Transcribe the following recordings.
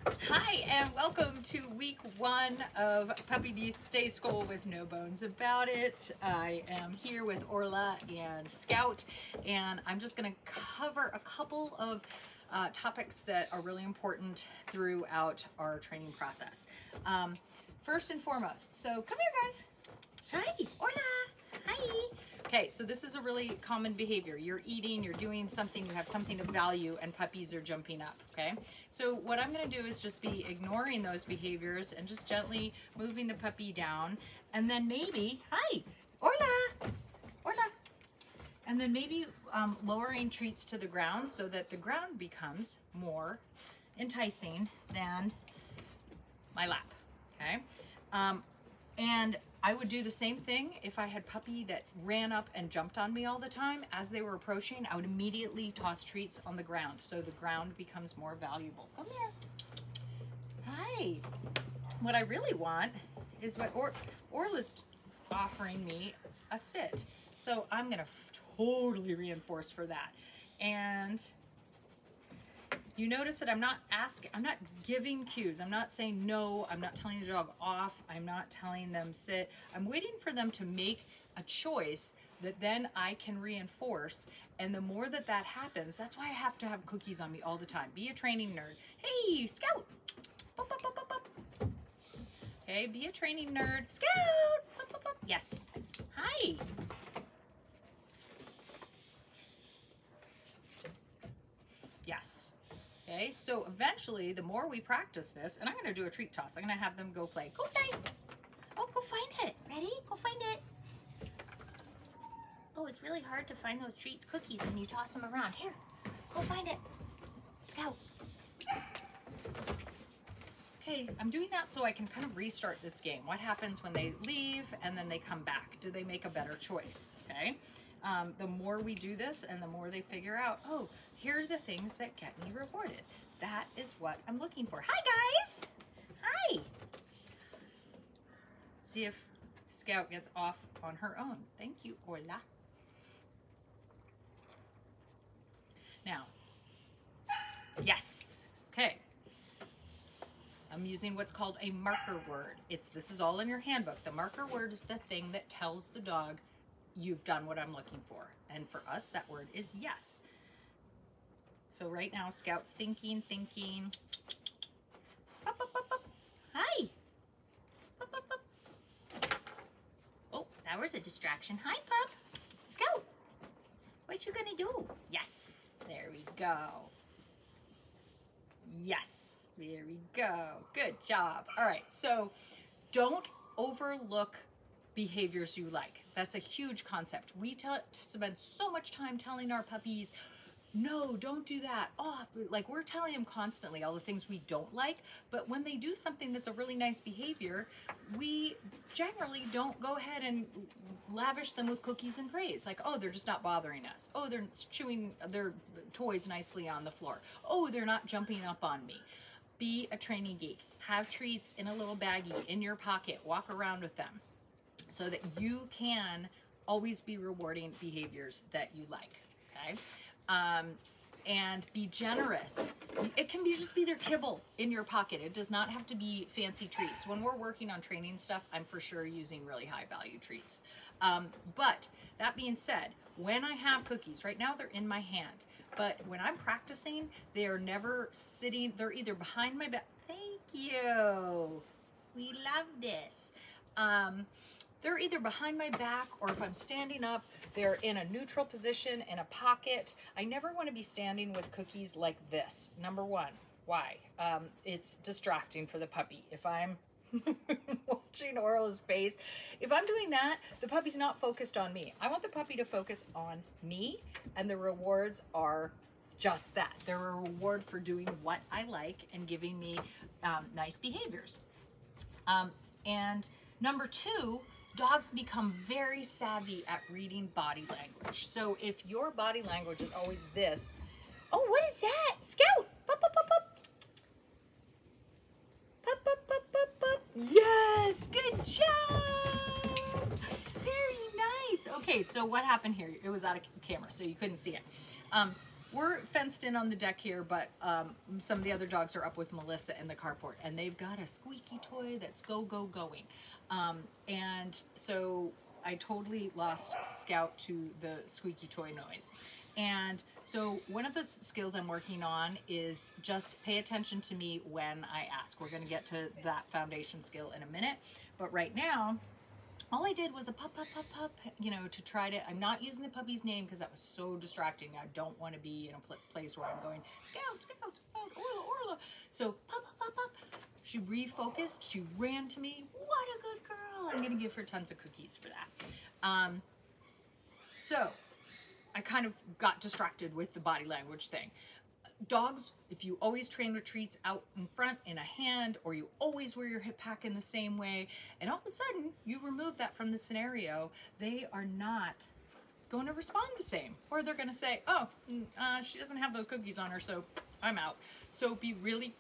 Hi, and welcome to week 1 of Puppy Day School with No Bones About It. I am here with Orla and Scout, and I'm just going to cover a couple of topics that are really important throughout our training process. First and foremost, so come here, guys. Hi. Orla. Hi. Okay, so this is a really common behavior. You're eating, you're doing something, you have something of value, and puppies are jumping up, okay? So what I'm gonna do is just be ignoring those behaviors and just gently moving the puppy down, and then maybe, hi, Orla, Orla, and then maybe lowering treats to the ground so that the ground becomes more enticing than my lap, okay? And I would do the same thing if I had puppy that ran up and jumped on me all the time. As they were approaching, I would immediately toss treats on the ground so the ground becomes more valuable. Come here. Hi. What I really want is what Orla's offering me, a sit. So I'm gonna totally reinforce for that. And you notice that I'm not giving cues. I'm not saying no, I'm not telling the dog off, I'm not telling them sit. I'm waiting for them to make a choice that then I can reinforce. And the more that that happens, that's why I have to have cookies on me all the time. Be a training nerd. Hey, Scout. Bup, bup, bup, bup, bup. Okay, be a training nerd. Scout. Bup, bup, bup. Yes. Hi. Yes. Okay, so eventually, the more we practice this, and I'm going to do a treat toss. I'm going to have them go play. Go play. Oh, go find it. Ready? Go find it. Oh, it's really hard to find those treats, cookies, when you toss them around. Here, go find it. Scout. Okay, I'm doing that so I can kind of restart this game. What happens when they leave and then they come back? Do they make a better choice? Okay. The more we do this and the more they figure out, oh, here are the things that get me rewarded. That is what I'm looking for. Hi, guys. Hi. See if Scout gets off on her own. Thank you, Orla. Now, yes. Okay. I'm using what's called a marker word. This is all in your handbook. The marker word is the thing that tells the dog you've done what I'm looking for. And for us, that word is yes. So right now, Scout's thinking. Up, up, up, up. Hi. Up, up, up. Oh, that was a distraction. Hi, pup. Scout. What you gonna do? Yes. There we go. Yes. There we go. Good job. All right. So don't overlook behaviors you like. That's a huge concept. We spend so much time telling our puppies, no, don't do that. Oh, like we're telling them constantly all the things we don't like, but when they do something that's a really nice behavior, we generally don't go ahead and lavish them with cookies and praise. Like, oh, they're just not bothering us. Oh, they're chewing their toys nicely on the floor. Oh, they're not jumping up on me. Be a training geek. Have treats in a little baggie in your pocket. Walk around with them so that you can always be rewarding behaviors that you like, okay? And be generous. It can just be their kibble in your pocket. It does not have to be fancy treats. When we're working on training stuff, I'm for sure using really high value treats. But that being said, when I have cookies, right now they're in my hand, but when I'm practicing, they are never sitting, they're either behind my back. Thank you. We love this. They're either behind my back, or if I'm standing up, they're in a neutral position in a pocket. I never want to be standing with cookies like this. Number one, why? It's distracting for the puppy. If I'm watching Orla's face, if I'm doing that, the puppy's not focused on me. I want the puppy to focus on me, and the rewards are just that. They're a reward for doing what I like and giving me nice behaviors. And number two, dogs become very savvy at reading body language. So if your body language is always this, oh, what is that? Scout! Pup, pup, pup, pup. Pup, pup, pup, pup, pup. Yes, good job! Very nice. Okay, so what happened here? It was out of camera, so you couldn't see it. we're fenced in on the deck here, but some of the other dogs are up with Melissa in the carport, and they've got a squeaky toy that's going. And so I totally lost Scout to the squeaky toy noise. And so one of the skills I'm working on is just pay attention to me when I ask. We're going to get to that foundation skill in a minute, but right now, all I did was a pup, you know, to try to, I'm not using the puppy's name because that was so distracting. I don't want to be in a place where I'm going, Scout, Orla. So, pup. She refocused, she ran to me. What a good girl. I'm going to give her tons of cookies for that. So, I kind of got distracted with the body language thing. Dogs, if you always train with treats out in front in a hand, or you always wear your hip pack in the same way, and all of a sudden you remove that from the scenario, they are not going to respond the same. Or they're going to say, oh, she doesn't have those cookies on her, so I'm out. So be really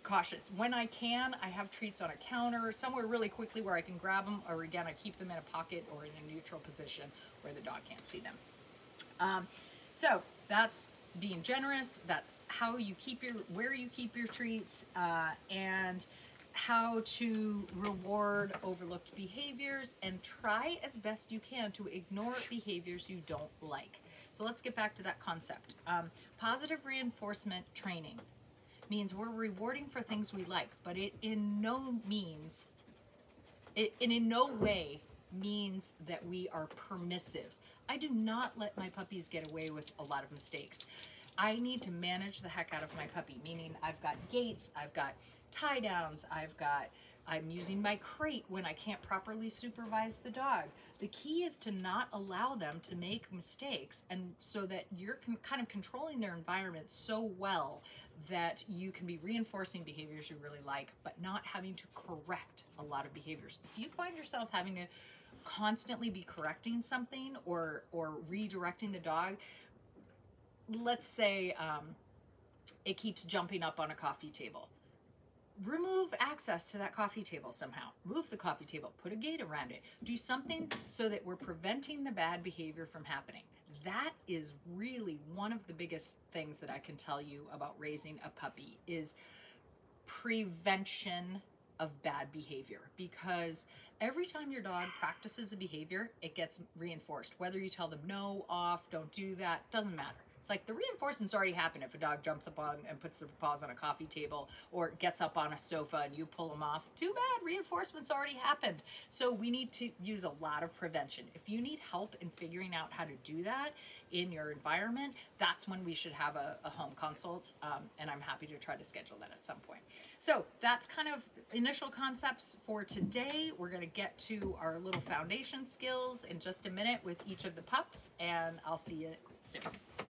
cautious. When I can, I have treats on a counter, somewhere really quickly where I can grab them, or again, I keep them in a pocket or in a neutral position where the dog can't see them. So that's being generous. That's how you keep where you keep your treats, and how to reward overlooked behaviors, and try as best you can to ignore behaviors you don't like. So let's get back to that concept. Positive reinforcement training means we're rewarding for things we like, but it in no way means that we are permissive. I do not let my puppies get away with a lot of mistakes. I need to manage the heck out of my puppy, meaning I've got gates, I've got tie downs, I'm using my crate when I can't properly supervise the dog. The key is to not allow them to make mistakes, and so that you're kind of controlling their environment so well that you can be reinforcing behaviors you really like, but not having to correct a lot of behaviors. If you find yourself having to constantly be correcting something or redirecting the dog, let's say it keeps jumping up on a coffee table. Remove access to that coffee table somehow. Move the coffee table, put a gate around it. Do something so that we're preventing the bad behavior from happening. That is really one of the biggest things that I can tell you about raising a puppy is prevention of bad behavior, because every time your dog practices a behavior, it gets reinforced. Whether you tell them no, off, don't do that, doesn't matter. It's like the reinforcement's already happened if a dog jumps up on and puts their paws on a coffee table or gets up on a sofa and you pull them off. Too bad, reinforcement's already happened. So we need to use a lot of prevention. If you need help in figuring out how to do that in your environment, that's when we should have a home consult, and I'm happy to try to schedule that at some point. So that's kind of initial concepts for today. We're going to get to our little foundation skills in just a minute with each of the pups, and I'll see you soon.